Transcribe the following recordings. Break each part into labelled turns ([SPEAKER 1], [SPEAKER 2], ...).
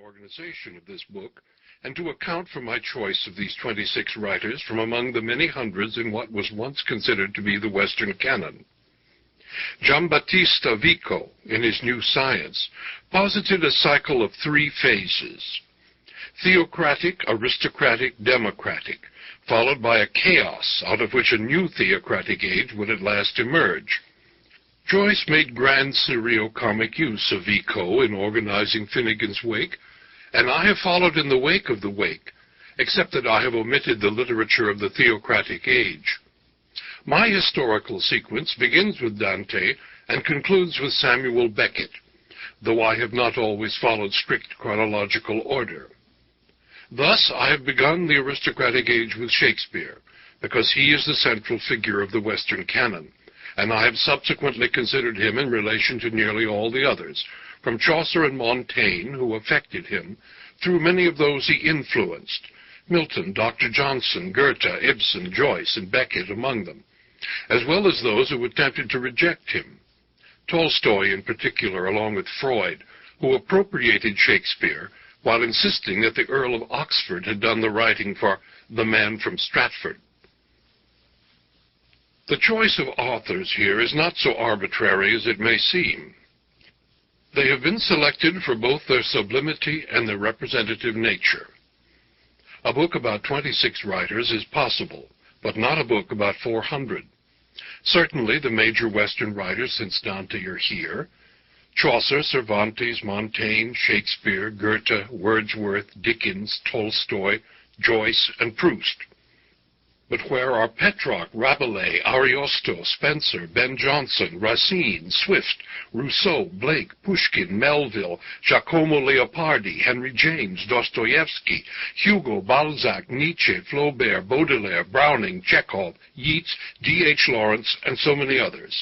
[SPEAKER 1] organization of this book, and to account for my choice of these 26 writers from among the many hundreds in what was once considered to be the Western Canon. Giambattista Vico, in his New Science, posited a cycle of 3 phases: theocratic, aristocratic, democratic, followed by a chaos out of which a new theocratic age would at last emerge. Joyce made grand serio-comic use of Vico in organizing Finnegan's Wake, and I have followed in the wake of the Wake, except that I have omitted the literature of the theocratic age. My historical sequence begins with Dante and concludes with Samuel Beckett, though I have not always followed strict chronological order. Thus, I have begun the aristocratic age with Shakespeare, because he is the central figure of the Western Canon, and I have subsequently considered him in relation to nearly all the others, from Chaucer and Montaigne, who affected him, through many of those he influenced, Milton, Dr. Johnson, Goethe, Ibsen, Joyce, and Beckett among them, as well as those who attempted to reject him. Tolstoy in particular, along with Freud, who appropriated Shakespeare while insisting that the Earl of Oxford had done the writing for The Man from Stratford. The choice of authors here is not so arbitrary as it may seem. They have been selected for both their sublimity and their representative nature. A book about 26 writers is possible, but not a book about 400. Certainly the major Western writers since Dante are here: Chaucer, Cervantes, Montaigne, Shakespeare, Goethe, Wordsworth, Dickens, Tolstoy, Joyce, and Proust. But where are Petrarch, Rabelais, Ariosto, Spencer, Ben Jonson, Racine, Swift, Rousseau, Blake, Pushkin, Melville, Giacomo Leopardi, Henry James, Dostoevsky, Hugo, Balzac, Nietzsche, Flaubert, Baudelaire, Browning, Chekhov, Yeats, D.H. Lawrence, and so many others?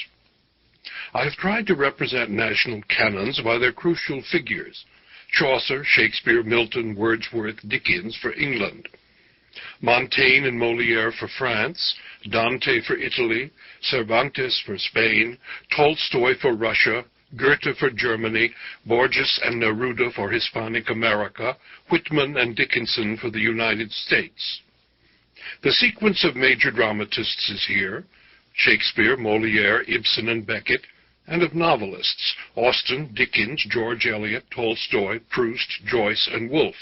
[SPEAKER 1] I have tried to represent national canons by their crucial figures: Chaucer, Shakespeare, Milton, Wordsworth, Dickens for England, Montaigne and Molière for France, Dante for Italy, Cervantes for Spain, Tolstoy for Russia, Goethe for Germany, Borges and Neruda for Hispanic America, Whitman and Dickinson for the United States. The sequence of major dramatists is here: Shakespeare, Molière, Ibsen, and Beckett, and of novelists: Austen, Dickens, George Eliot, Tolstoy, Proust, Joyce, and Woolf.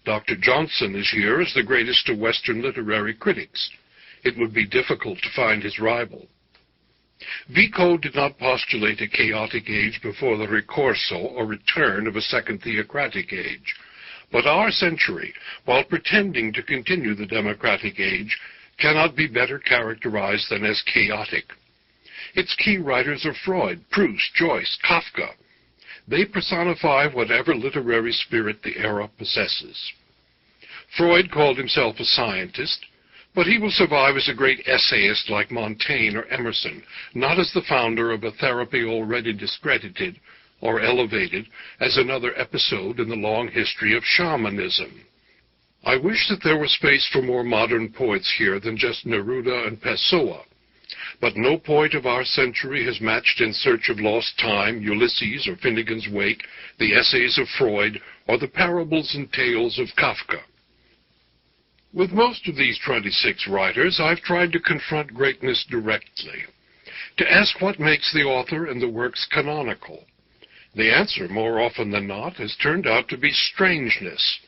[SPEAKER 1] Dr. Johnson is here as the greatest of Western literary critics. It would be difficult to find his rival. Vico did not postulate a chaotic age before the ricorso, or return, of a second theocratic age. But our century, while pretending to continue the democratic age, cannot be better characterized than as chaotic. Its key writers are Freud, Proust, Joyce, Kafka. They personify whatever literary spirit the era possesses. Freud called himself a scientist, but he will survive as a great essayist like Montaigne or Emerson, not as the founder of a therapy already discredited or elevated as another episode in the long history of shamanism. I wish that there were space for more modern poets here than just Neruda and Pessoa. But no poet of our century has matched In Search of Lost Time, Ulysses, or Finnegan's Wake, the essays of Freud, or the parables and tales of Kafka. With most of these 26 writers, I've tried to confront greatness directly, to ask what makes the author and the works canonical. The answer, more often than not, has turned out to be strangeness,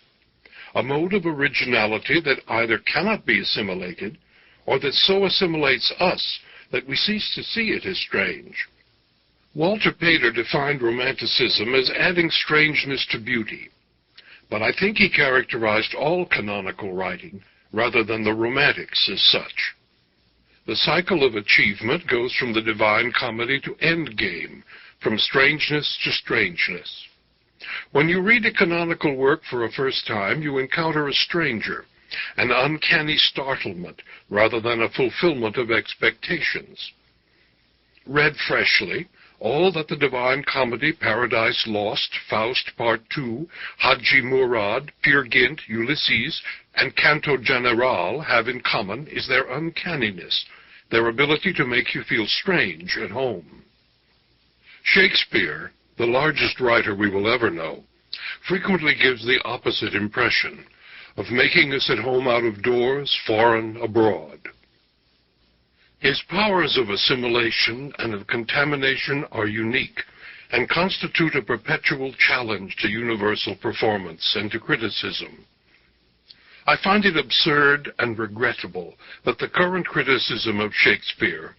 [SPEAKER 1] a mode of originality that either cannot be assimilated, or that so assimilates us that we cease to see it as strange. Walter Pater defined Romanticism as adding strangeness to beauty, but I think he characterized all canonical writing rather than the Romantics as such. The cycle of achievement goes from the Divine Comedy to Endgame, from strangeness to strangeness. When you read a canonical work for a first time, you encounter a stranger, an uncanny startlement rather than a fulfillment of expectations. Read freshly, all that the Divine Comedy, Paradise Lost, Faust Part 2, Haji Murad, Peer Gynt, Ulysses, and Canto General have in common is their uncanniness, their ability to make you feel strange at home. Shakespeare, the largest writer we will ever know, frequently gives the opposite impression, of making us at home out of doors, foreign, abroad. His powers of assimilation and of contamination are unique and constitute a perpetual challenge to universal performance and to criticism. I find it absurd and regrettable that the current criticism of Shakespeare,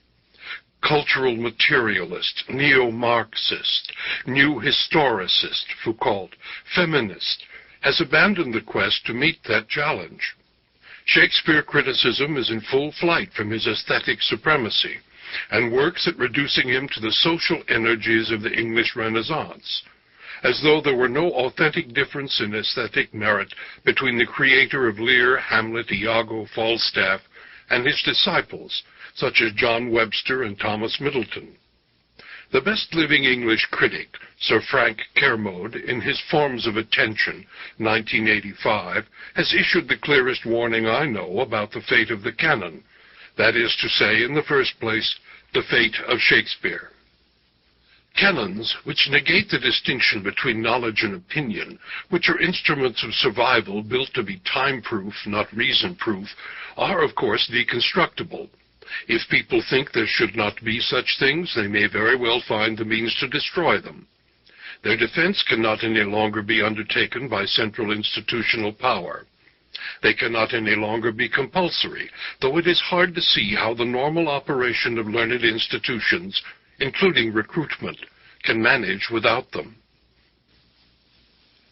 [SPEAKER 1] cultural materialist, neo-Marxist, new historicist, Foucault, feminist, has abandoned the quest to meet that challenge. Shakespeare criticism is in full flight from his aesthetic supremacy and works at reducing him to the social energies of the English Renaissance, as though there were no authentic difference in aesthetic merit between the creator of Lear, Hamlet, Iago, Falstaff, and his disciples, such as John Webster and Thomas Middleton. The best living English critic, Sir Frank Kermode, in his Forms of Attention, 1985, has issued the clearest warning I know about the fate of the canon, that is to say, in the first place, the fate of Shakespeare. Canons, which negate the distinction between knowledge and opinion, which are instruments of survival built to be time-proof, not reason-proof, are, of course, deconstructible. If people think there should not be such things, they may very well find the means to destroy them. Their defense cannot any longer be undertaken by central institutional power. They cannot any longer be compulsory, though it is hard to see how the normal operation of learned institutions, including recruitment, can manage without them.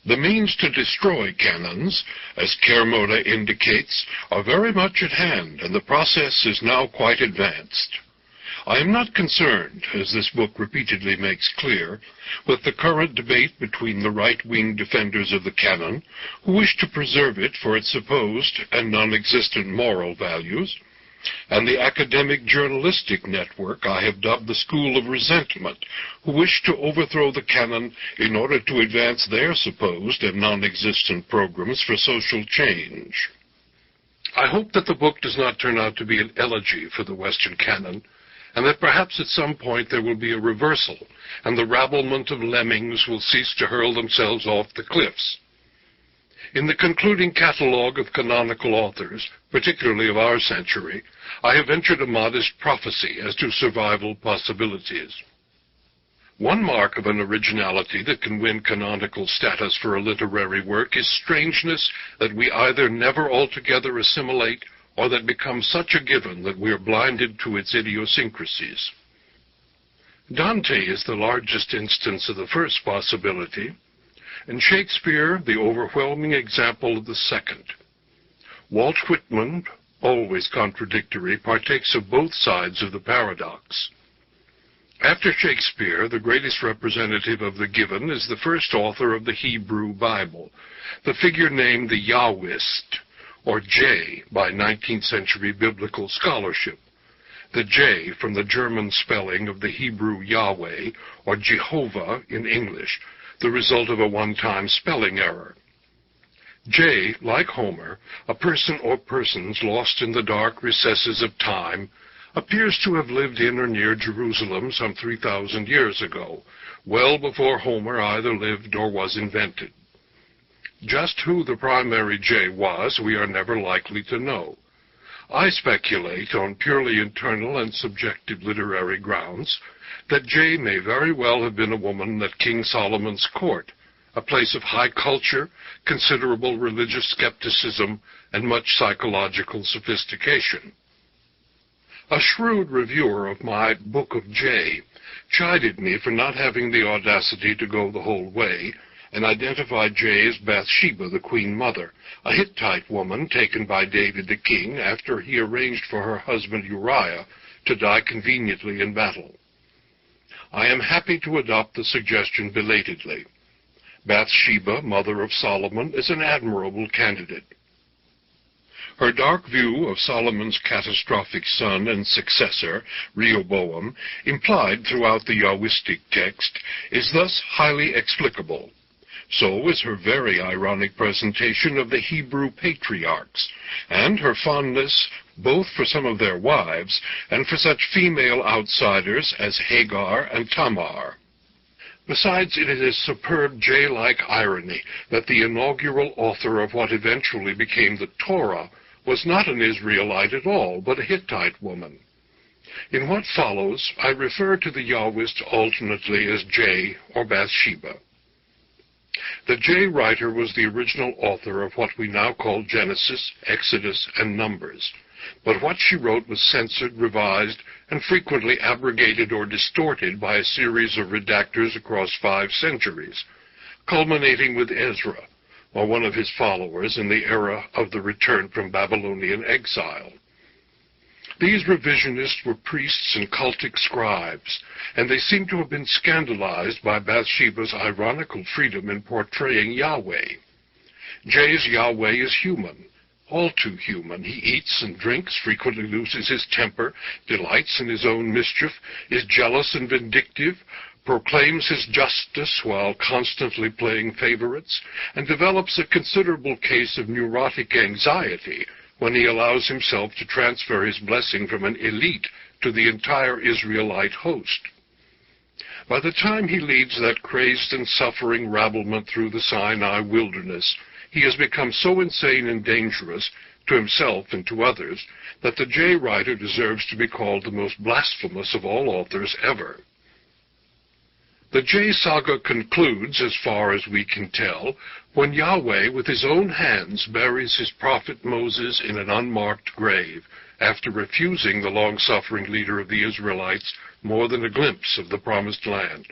[SPEAKER 1] The means to destroy canons, as Kermode indicates, are very much at hand, and the process is now quite advanced. I am not concerned, as this book repeatedly makes clear, with the current debate between the right-wing defenders of the canon, who wish to preserve it for its supposed and non-existent moral values, and the academic journalistic network I have dubbed the School of Resentment, who wish to overthrow the canon in order to advance their supposed and non-existent programs for social change. I hope that the book does not turn out to be an elegy for the Western canon, and that perhaps at some point there will be a reversal, and the rabblement of lemmings will cease to hurl themselves off the cliffs. In the concluding catalogue of canonical authors, particularly of our century, I have ventured a modest prophecy as to survival possibilities. One mark of an originality that can win canonical status for a literary work is strangeness that we either never altogether assimilate or that becomes such a given that we are blinded to its idiosyncrasies. Dante is the largest instance of the first possibility, and Shakespeare the overwhelming example of the second. Walt Whitman, always contradictory, partakes of both sides of the paradox. After Shakespeare, the greatest representative of the given is the first author of the Hebrew Bible, the figure named the Yahwist, or J by 19th century biblical scholarship. The J from the German spelling of the Hebrew Yahweh, or Jehovah in English, the result of a one-time spelling error. J, like Homer, a person or persons lost in the dark recesses of time, appears to have lived in or near Jerusalem some 3,000 years ago, well before Homer either lived or was invented. Just who the primary J was, we are never likely to know. I speculate, on purely internal and subjective literary grounds, that J may very well have been a woman at King Solomon's court, a place of high culture, considerable religious skepticism, and much psychological sophistication. A shrewd reviewer of my Book of J chided me for not having the audacity to go the whole way, and identified J as Bathsheba, the Queen Mother, a Hittite woman taken by David the king after he arranged for her husband Uriah to die conveniently in battle. I am happy to adopt the suggestion belatedly. Bathsheba, mother of Solomon, is an admirable candidate. Her dark view of Solomon's catastrophic son and successor, Rehoboam, implied throughout the Yahwistic text, is thus highly explicable. So is her very ironic presentation of the Hebrew patriarchs, and her fondness both for some of their wives and for such female outsiders as Hagar and Tamar. Besides, it is superb J-like irony that the inaugural author of what eventually became the Torah was not an Israelite at all, but a Hittite woman. In what follows, I refer to the Yahwist alternately as J or Bathsheba. The J writer was the original author of what we now call Genesis, Exodus, and Numbers, but what she wrote was censored, revised, and frequently abrogated or distorted by a series of redactors across 5 centuries, culminating with Ezra, or one of his followers in the era of the return from Babylonian exile. These revisionists were priests and cultic scribes, and they seem to have been scandalized by Bathsheba's ironical freedom in portraying Yahweh. J's Yahweh is human, all too human. He eats and drinks, frequently loses his temper, delights in his own mischief, is jealous and vindictive, proclaims his justice while constantly playing favorites, and develops a considerable case of neurotic anxiety when he allows himself to transfer his blessing from an elite to the entire Israelite host. By the time he leads that crazed and suffering rabblement through the Sinai wilderness, he has become so insane and dangerous to himself and to others that the J writer deserves to be called the most blasphemous of all authors ever. The J saga concludes, as far as we can tell, when Yahweh with his own hands buries his prophet Moses in an unmarked grave, after refusing the long-suffering leader of the Israelites more than a glimpse of the promised land.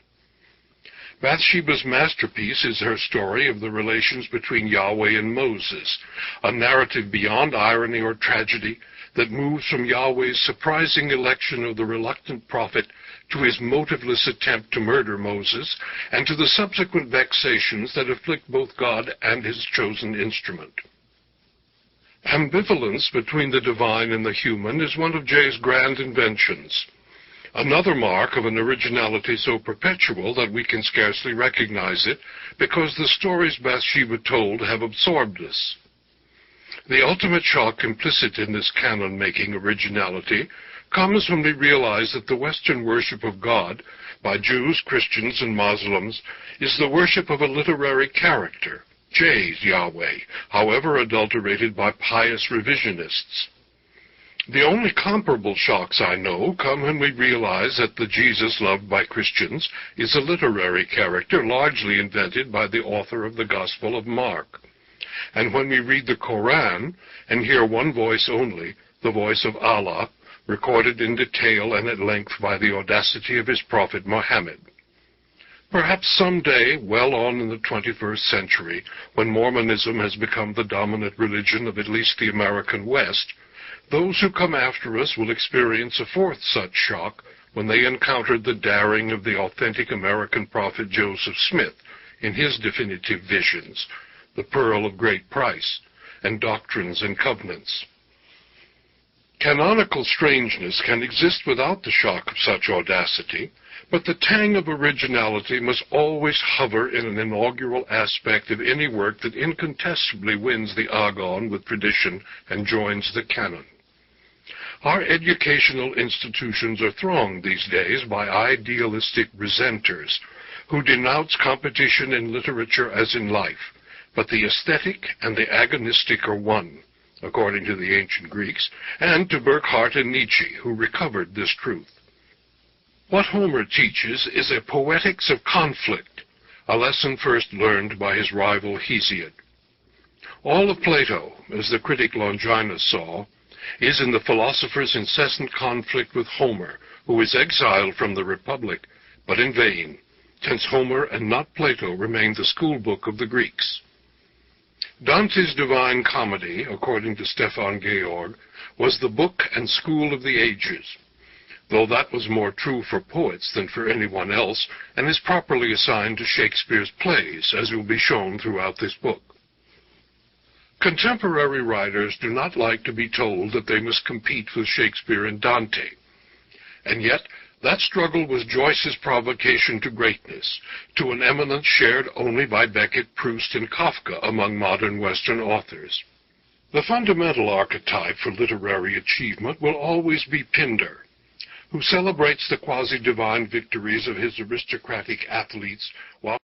[SPEAKER 1] Bathsheba's masterpiece is her story of the relations between Yahweh and Moses, a narrative beyond irony or tragedy that moves from Yahweh's surprising election of the reluctant prophet to his motiveless attempt to murder Moses, and to the subsequent vexations that afflict both God and his chosen instrument. Ambivalence between the divine and the human is one of J's grand inventions, another mark of an originality so perpetual that we can scarcely recognize it, because the stories Bathsheba told have absorbed us. The ultimate shock implicit in this canon-making originality comes when we realize that the Western worship of God, by Jews, Christians, and Muslims, is the worship of a literary character, J's Yahweh, however adulterated by pious revisionists. The only comparable shocks I know come when we realize that the Jesus loved by Christians is a literary character largely invented by the author of the Gospel of Mark. And when we read the Koran and hear one voice only, the voice of Allah, recorded in detail and at length by the audacity of his prophet Muhammad. Perhaps someday, well on in the 21st century, when Mormonism has become the dominant religion of at least the American West, those who come after us will experience a fourth such shock when they encounter the daring of the authentic American prophet Joseph Smith in his definitive visions, the pearl of great price, and doctrines and covenants. Canonical strangeness can exist without the shock of such audacity, but the tang of originality must always hover in an inaugural aspect of any work that incontestably wins the agon with tradition and joins the canon. Our educational institutions are thronged these days by idealistic resenters who denounce competition in literature as in life, but the aesthetic and the agonistic are one, according to the ancient Greeks, and to Burckhardt and Nietzsche, who recovered this truth. What Homer teaches is a poetics of conflict, a lesson first learned by his rival Hesiod. All of Plato, as the critic Longinus saw, is in the philosopher's incessant conflict with Homer, who is exiled from the Republic, but in vain, since Homer and not Plato remain the school book of the Greeks. Dante's Divine Comedy, according to Stefan Georg, was the book and school of the ages, though that was more true for poets than for anyone else, and is properly assigned to Shakespeare's plays, as will be shown throughout this book. Contemporary writers do not like to be told that they must compete with Shakespeare and Dante, and yet that struggle was Joyce's provocation to greatness, to an eminence shared only by Beckett, Proust, and Kafka among modern Western authors. The fundamental archetype for literary achievement will always be Pindar, who celebrates the quasi-divine victories of his aristocratic athletes while